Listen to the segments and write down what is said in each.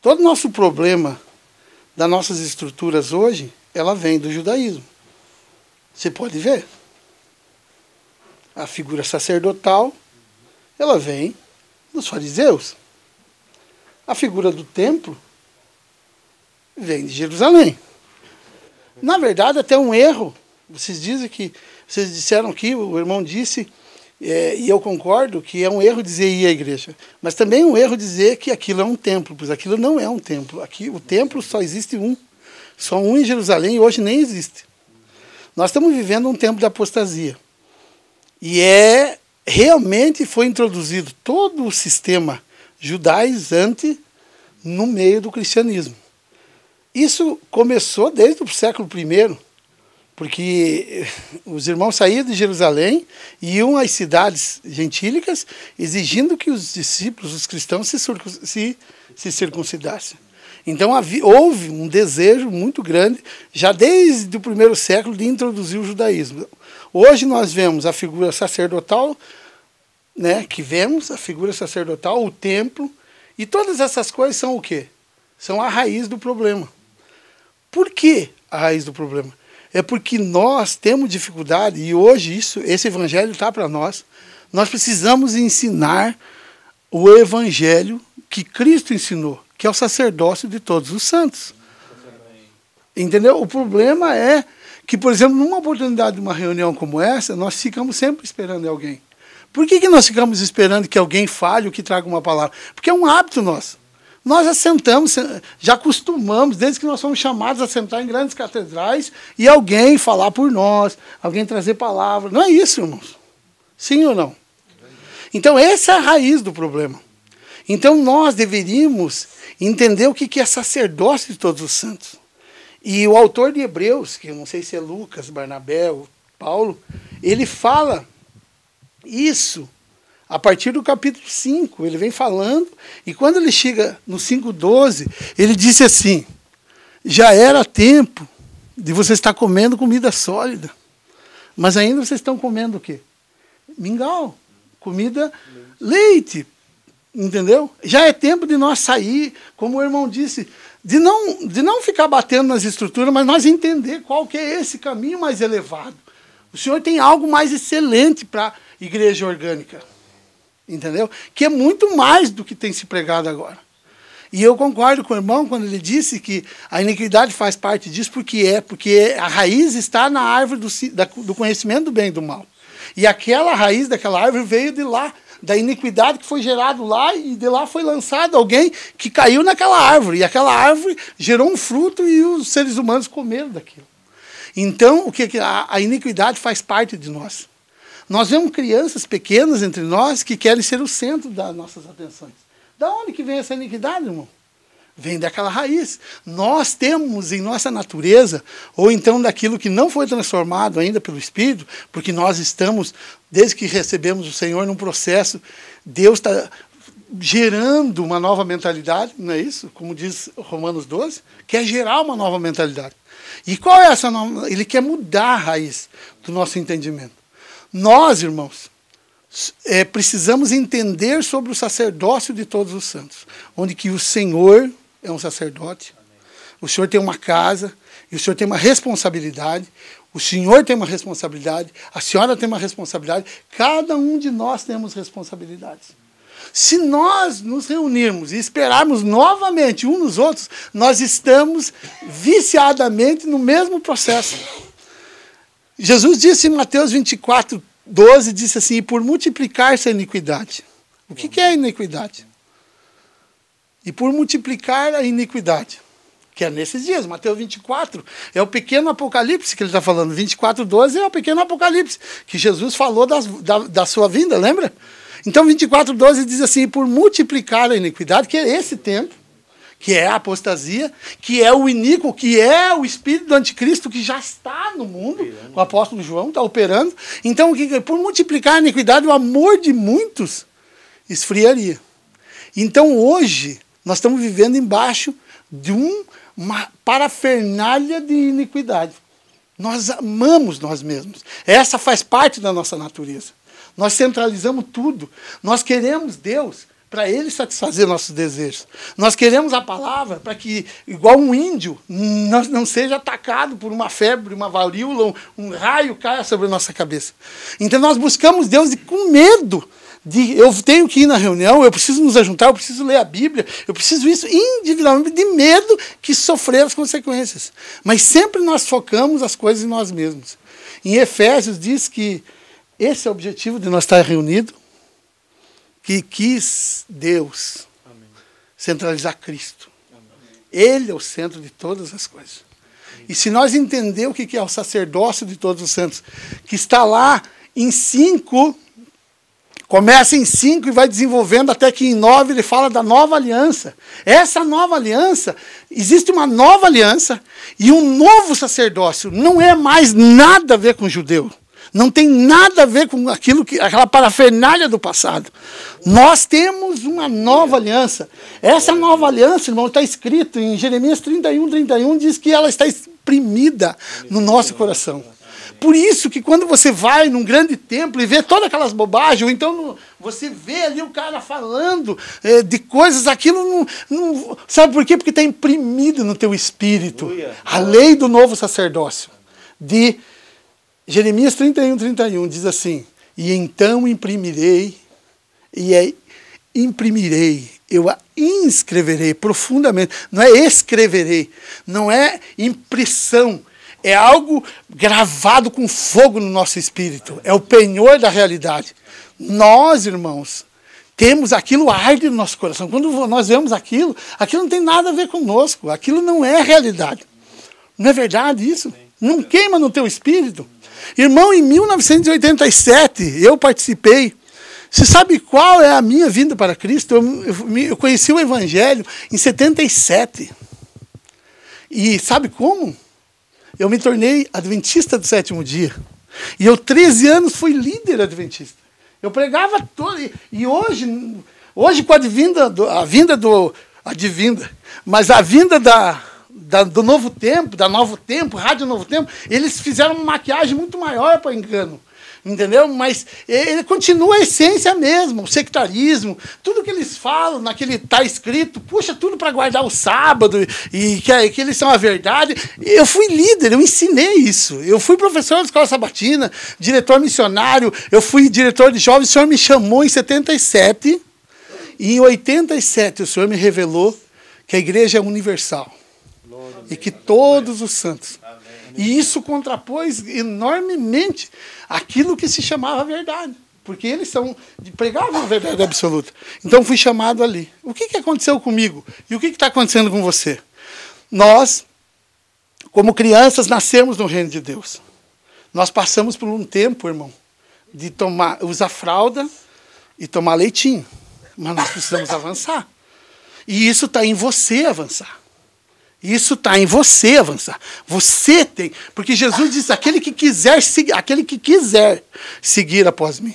Todo o nosso problema das nossas estruturas hoje, ela vem do judaísmo. Você pode ver. A figura sacerdotal, ela vem dos fariseus. A figura do templo vem de Jerusalém. Na verdade, até um erro. Vocês disseram que o irmão disse, e eu concordo, que é um erro dizer ir à igreja. Mas também é um erro dizer que aquilo é um templo, pois aquilo não é um templo. Aqui, o templo só existe um. Só um em Jerusalém e hoje nem existe. Nós estamos vivendo um tempo de apostasia. E realmente foi introduzido todo o sistema judaizante no meio do cristianismo. Isso começou desde o século I, porque os irmãos saíam de Jerusalém e iam às cidades gentílicas exigindo que os discípulos, os cristãos, se circuncidassem. Então houve um desejo muito grande, já desde o primeiro século, de introduzir o judaísmo. Hoje nós vemos a figura sacerdotal, né, a figura sacerdotal, o templo, e todas essas coisas são o quê? São a raiz do problema. Por que a raiz do problema? É porque nós temos dificuldade, e hoje esse evangelho está para nós. Nós precisamos ensinar o evangelho que Cristo ensinou, que é o sacerdócio de todos os santos. Entendeu? O problema é que, por exemplo, numa oportunidade de uma reunião como essa, nós ficamos sempre esperando alguém. Por que nós ficamos esperando que alguém fale ou que traga uma palavra? Porque é um hábito nosso. Nós assentamos, já acostumamos, desde que nós fomos chamados a sentar em grandes catedrais e alguém falar por nós, alguém trazer palavra. Não é isso, irmãos? Sim ou não? Então, essa é a raiz do problema. Então, nós deveríamos entender o que é sacerdócio de todos os santos. E o autor de Hebreus, que eu não sei se é Lucas, Barnabé ou Paulo, ele fala isso a partir do capítulo 5. Ele vem falando, e quando ele chega no 5:12, ele disse assim: já era tempo de você estar comendo comida sólida, mas ainda vocês estão comendo o quê? Mingau, comida, leite. Entendeu? Já é tempo de nós sair, como o irmão disse, de não ficar batendo nas estruturas, mas nós entender qual que é esse caminho mais elevado. O Senhor tem algo mais excelente para a igreja orgânica. Entendeu? Que é muito mais do que tem se pregado agora. E eu concordo com o irmão quando ele disse que a iniquidade faz parte disso, porque a raiz está na árvore do conhecimento do bem e do mal. E aquela raiz daquela árvore veio de lá, da iniquidade que foi gerado lá, e de lá foi lançado alguém que caiu naquela árvore. E aquela árvore gerou um fruto e os seres humanos comeram daquilo. Então, a iniquidade faz parte de nós. Nós vemos crianças pequenas entre nós que querem ser o centro das nossas atenções. Da onde que vem essa iniquidade, irmão? Vem daquela raiz. Nós temos em nossa natureza, ou então daquilo que não foi transformado ainda pelo Espírito, porque nós estamos, desde que recebemos o Senhor, num processo, Deus está gerando uma nova mentalidade, não é isso? Como diz Romanos 12, quer gerar uma nova mentalidade. E qual é essa nova? Ele quer mudar a raiz do nosso entendimento. Nós, irmãos, precisamos entender sobre o sacerdócio de todos os santos, onde que o Senhor é um sacerdote, o Senhor tem uma casa, e o Senhor tem uma responsabilidade, o Senhor tem uma responsabilidade, a senhora tem uma responsabilidade, cada um de nós temos responsabilidades. Se nós nos reunirmos e esperarmos novamente uns nos outros, nós estamos viciadamente no mesmo processo. Jesus disse em Mateus 24:12, disse assim: e por multiplicar-se a iniquidade. O que é a iniquidade? E por multiplicar a iniquidade, que é nesses dias. Mateus 24 é o pequeno apocalipse que ele está falando. 24:12 é o pequeno apocalipse, que Jesus falou da sua vinda, lembra? Então 24:12 diz assim: por multiplicar a iniquidade, que é esse tempo, que é a apostasia, que é o iníquo, que é o espírito do anticristo que já está no mundo, o apóstolo João está operando. Então, por multiplicar a iniquidade, o amor de muitos esfriaria. Então, hoje, nós estamos vivendo embaixo de uma parafernália de iniquidade. Nós amamos nós mesmos. Essa faz parte da nossa natureza. Nós centralizamos tudo. Nós queremos Deus para Ele satisfazer nossos desejos. Nós queremos a palavra para que, igual um índio, nós não seja atacado por uma febre, uma varíola, um raio caia sobre a nossa cabeça. Então nós buscamos Deus com medo. Eu tenho que ir na reunião, eu preciso nos ajuntar, eu preciso ler a Bíblia, eu preciso isso individualmente, de medo que sofrer as consequências. Mas sempre nós focamos as coisas em nós mesmos. Em Efésios diz que esse é o objetivo de nós estar reunidos, que quis Deus centralizar Cristo. Ele é o centro de todas as coisas. E se nós entender o que é o sacerdócio de todos os santos, que está lá em 5, começa em 5 e vai desenvolvendo até que em 9 ele fala da nova aliança. Essa nova aliança, existe uma nova aliança e um novo sacerdócio. Não é mais nada a ver com o judeu. Não tem nada a ver com aquela parafernália do passado. Nós temos uma nova aliança. Essa nova aliança, irmão, está escrito em Jeremias 31, diz que ela está imprimida no nosso coração. Por isso que quando você vai num grande templo e vê todas aquelas bobagens, ou então você vê ali o cara falando de coisas, aquilo não... Sabe por quê? Porque está imprimido no teu espírito. A lei do novo sacerdócio. De Jeremias 31 diz assim: e então imprimirei, eu a inscreverei profundamente. Não é escreverei, não é impressão. É algo gravado com fogo no nosso espírito. É o penhor da realidade. Nós, irmãos, temos aquilo arde no nosso coração. Quando nós vemos aquilo não tem nada a ver conosco. Aquilo não é realidade. Não é verdade isso? Não queima no teu espírito? Irmão, em 1987, eu participei. Você sabe qual é a minha vinda para Cristo? Eu conheci o Evangelho em 77. E sabe como? Eu me tornei adventista do 7º dia. E eu, 13 anos, fui líder adventista. Eu pregava todo. E hoje com a vinda do Novo Tempo, da Novo Tempo, Rádio Novo Tempo, eles fizeram uma maquiagem muito maior para engano. Entendeu? Mas ele continua a essência mesmo, o sectarismo, tudo que eles falam, naquele está escrito, puxa tudo para guardar o sábado, e que eles são a verdade. Eu fui líder, eu ensinei isso. Eu fui professor da escola sabatina, diretor missionário, eu fui diretor de jovens, o senhor me chamou em 77, e em 87 o senhor me revelou que a igreja é universal. E que todos os santos. E isso contrapôs enormemente aquilo que se chamava verdade. Porque eles pregavam a verdade absoluta. Então fui chamado ali. O que aconteceu comigo? E o que está acontecendo com você? Nós, como crianças, nascemos no reino de Deus. Nós passamos por um tempo, irmão, de usar fralda e tomar leitinho. Mas nós precisamos avançar. E isso está em você avançar. Isso está em você avançar. Você tem. Porque Jesus disse, aquele que quiser seguir após mim.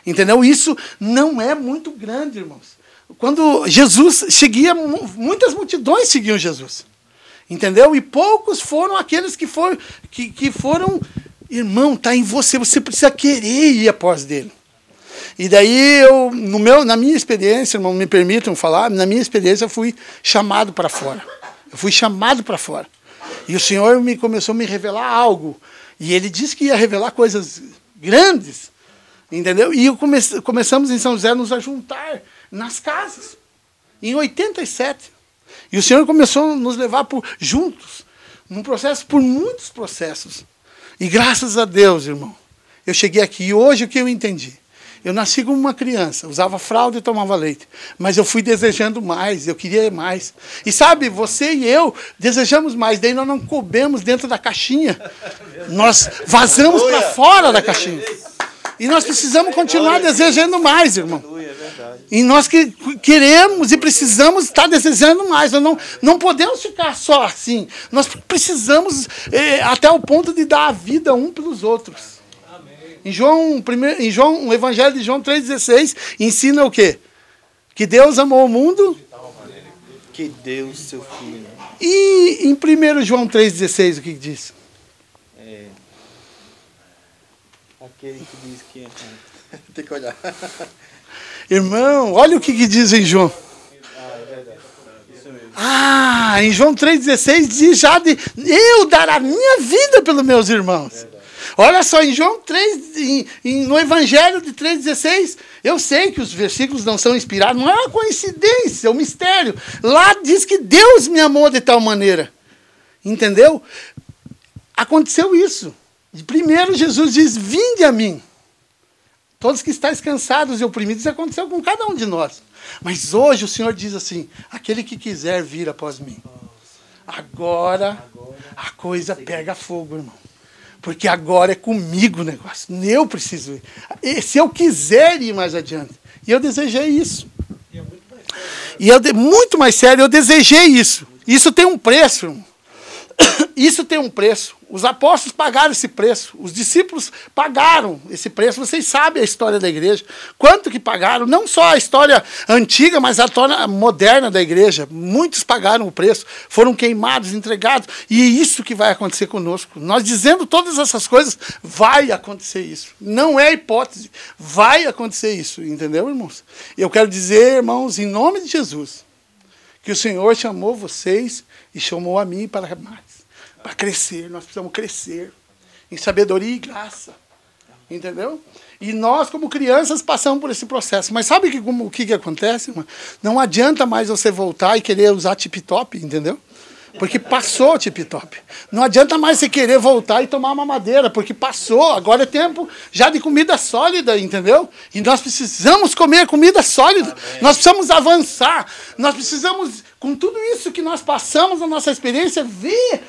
Entendeu? Isso não é muito grande, irmãos. Quando Jesus seguia, muitas multidões seguiam Jesus. Entendeu? E poucos foram aqueles que foram, irmão, está em você. Você precisa querer ir após dele. E daí, na minha experiência, irmão, me permitam falar, na minha experiência eu fui chamado para fora. Eu fui chamado para fora. E o Senhor começou a me revelar algo. E Ele disse que ia revelar coisas grandes. Entendeu? E começamos em São José a nos ajuntar nas casas. Em 87. E o Senhor começou a nos levar juntos. Por muitos processos. E graças a Deus, irmão, eu cheguei aqui. E hoje o que eu entendi? Eu nasci como uma criança, usava fralda e tomava leite. Mas eu fui desejando mais, eu queria mais. E sabe, você e eu desejamos mais, daí nós não coubemos dentro da caixinha. Nós vazamos para fora da caixinha. E nós precisamos continuar desejando mais, irmão. E nós queremos e precisamos estar desejando mais. Nós não podemos ficar só assim. Nós precisamos até o ponto de dar a vida um pelos outros. O Evangelho de João 3,16 ensina o quê? Que Deus amou o mundo. Que deu seu filho. E em 1 João 3,16 o que diz? Aquele que diz que... Tem que olhar. Irmão, olha o que diz em João. Em João 3,16 diz eu dar a minha vida pelos meus irmãos. Olha só, em João 3, no Evangelho de 3,16, eu sei que os versículos não são inspirados, não é uma coincidência, é um mistério. Lá diz que Deus me amou de tal maneira. Entendeu? Aconteceu isso. Primeiro Jesus diz, vinde a mim. Todos que estáis cansados e oprimidos, isso aconteceu com cada um de nós. Mas hoje o Senhor diz assim, aquele que quiser vir após mim. Agora a coisa pega fogo, irmão. Porque agora é comigo o negócio. Eu preciso ir. E se eu quiser ir mais adiante. E eu desejei isso. Muito mais sério, eu desejei isso. Isso tem um preço, irmão. Isso tem um preço. Os apóstolos pagaram esse preço. Os discípulos pagaram esse preço. Vocês sabem a história da igreja. Quanto que pagaram? Não só a história antiga, mas a história moderna da igreja. Muitos pagaram o preço. Foram queimados, entregados. E é isso que vai acontecer conosco. Nós dizendo todas essas coisas, vai acontecer isso. Não é hipótese. Vai acontecer isso. Entendeu, irmãos? Eu quero dizer, irmãos, em nome de Jesus, que o Senhor chamou vocês e chamou a mim para mais. Para crescer, nós precisamos crescer em sabedoria e graça. Entendeu? E nós, como crianças, passamos por esse processo. Mas sabe o que acontece, irmão? Não adianta mais você voltar e querer usar tip-top, entendeu? Porque passou o tip-top. Não adianta mais você querer voltar e tomar uma madeira, porque passou. Agora é tempo já de comida sólida, entendeu? E nós precisamos comer comida sólida. Amém. Nós precisamos avançar. Nós precisamos, com tudo isso que nós passamos na nossa experiência, ver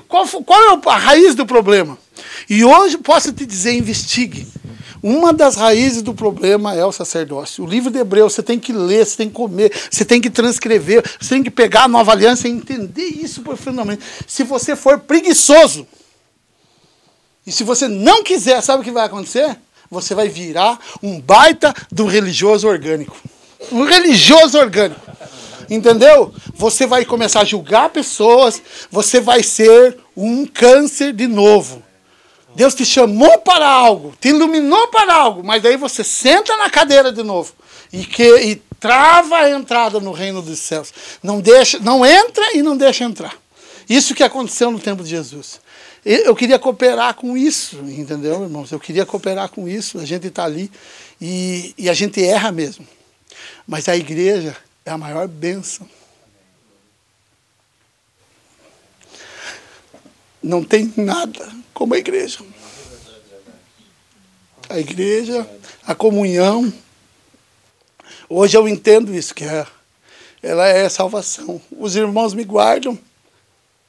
qual é a raiz do problema. E hoje posso te dizer, investigue. Uma das raízes do problema é o sacerdócio. O livro de Hebreus, você tem que ler, você tem que comer, você tem que transcrever, você tem que pegar a nova aliança e entender isso profundamente. Se você for preguiçoso, e se você não quiser, sabe o que vai acontecer? Você vai virar um baita do religioso orgânico. Um religioso orgânico. Entendeu? Você vai começar a julgar pessoas, você vai ser um câncer de novo. Deus te chamou para algo, te iluminou para algo, mas daí você senta na cadeira de novo e trava a entrada no reino dos céus. Não entra e não deixa entrar. Isso que aconteceu no tempo de Jesus. Eu queria cooperar com isso, entendeu, irmãos? Eu queria cooperar com isso. A gente está ali e a gente erra mesmo. Mas a igreja é a maior bênção. Não tem nada como a igreja. A igreja, a comunhão. Hoje eu entendo isso, que ela é salvação. Os irmãos me guardam,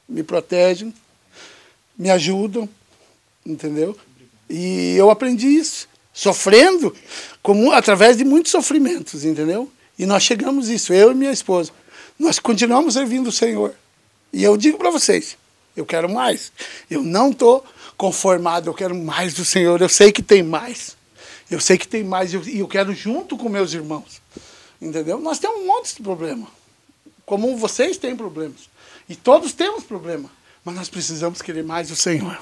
me protegem, me ajudam, entendeu? E eu aprendi isso, sofrendo, através de muitos sofrimentos, entendeu? E nós chegamos a isso, eu e minha esposa. Nós continuamos servindo o Senhor. E eu digo para vocês, eu quero mais. Eu não estou conformado, eu quero mais do Senhor. Eu sei que tem mais. Eu sei que tem mais e eu quero junto com meus irmãos. Entendeu? Nós temos um monte de problema. Como vocês têm problemas. E todos temos problema. Mas nós precisamos querer mais do Senhor.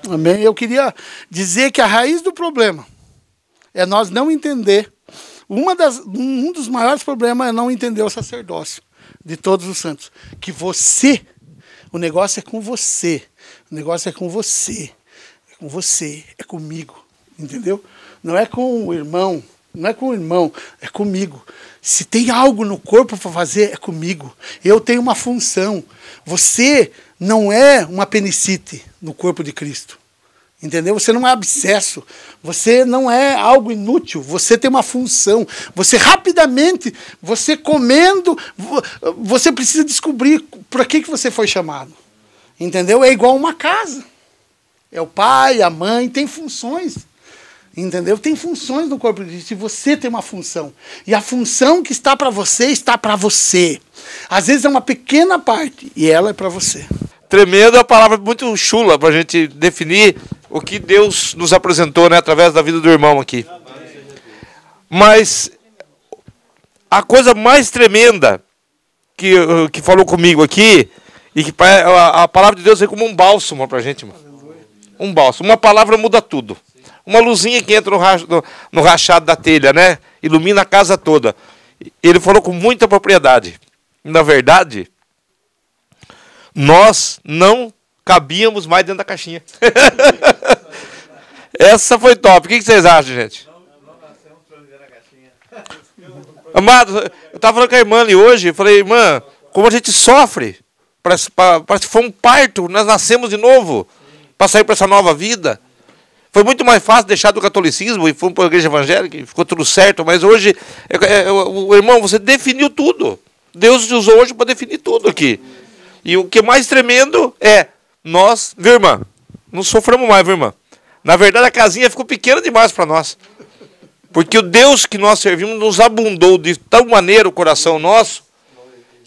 Amém? Eu queria dizer que a raiz do problema é nós não entender. Um dos maiores problemas é não entender o sacerdócio de todos os santos. Que o negócio é com você. O negócio é com você. É com você. É comigo. Entendeu? Não é com o irmão. Não é com o irmão. É comigo. Se tem algo no corpo para fazer, é comigo. Eu tenho uma função. Você não é uma apendicite no corpo de Cristo. Entendeu? Você não é abscesso. Você não é algo inútil. Você tem uma função. Você rapidamente, você comendo, você precisa descobrir para que você foi chamado. Entendeu? É igual uma casa. É o pai, a mãe, tem funções. Entendeu? Tem funções no corpo de Cristo. E você tem uma função. E a função que está para você, está para você. Às vezes é uma pequena parte. E ela é para você. Tremendo, é uma palavra muito chula para a gente definir o que Deus nos apresentou, né, através da vida do irmão aqui. Mas a coisa mais tremenda que falou comigo aqui, e que a palavra de Deus é como um bálsamo para a gente, irmão. Um bálsamo. Uma palavra muda tudo. uma luzinha que entra no rachado da telha, né? Ilumina a casa toda. Ele falou com muita propriedade. Na verdade, nós não cabíamos mais dentro da caixinha. Essa foi top. O que vocês acham, gente? Amado, eu estava falando com a irmã ali hoje, eu falei, irmã, como a gente sofre. Parece que foi um parto, nós nascemos de novo, para sair para essa nova vida. Foi muito mais fácil deixar do catolicismo e fomos para a igreja evangélica e ficou tudo certo, mas hoje, irmão, você definiu tudo. Deus te usou hoje para definir tudo aqui. E o que é mais tremendo é, nós, viu, irmã, não sofremos mais, viu, irmã? Na verdade, a casinha ficou pequena demais para nós. Porque o Deus que nós servimos nos abundou de tal maneira o coração nosso,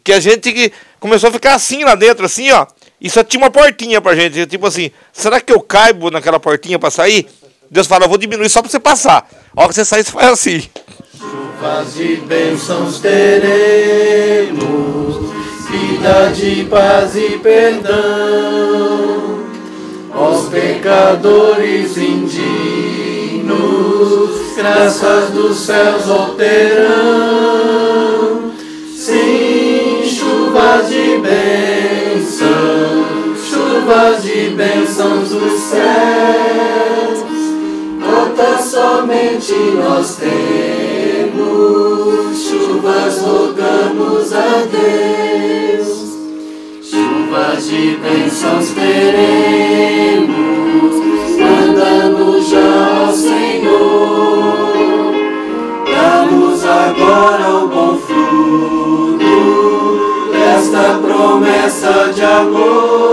que a gente começou a ficar assim lá dentro, assim, ó. E só tinha uma portinha pra gente. Tipo assim, será que eu caibo naquela portinha para sair? Deus fala, eu vou diminuir só para você passar. A hora que você sair, você faz assim. Chuvas de bênçãos teremos, vida de paz e perdão. Aos pecadores indignos, graças dos céus obterão. Sim, chuvas de bênçãos dos céus, quantas somente nós temos, chuvas rogamos a Deus. Chuvas de bênçãos teremos, mandamos já ao Senhor. Dá-nos agora o bom fruto desta promessa de amor.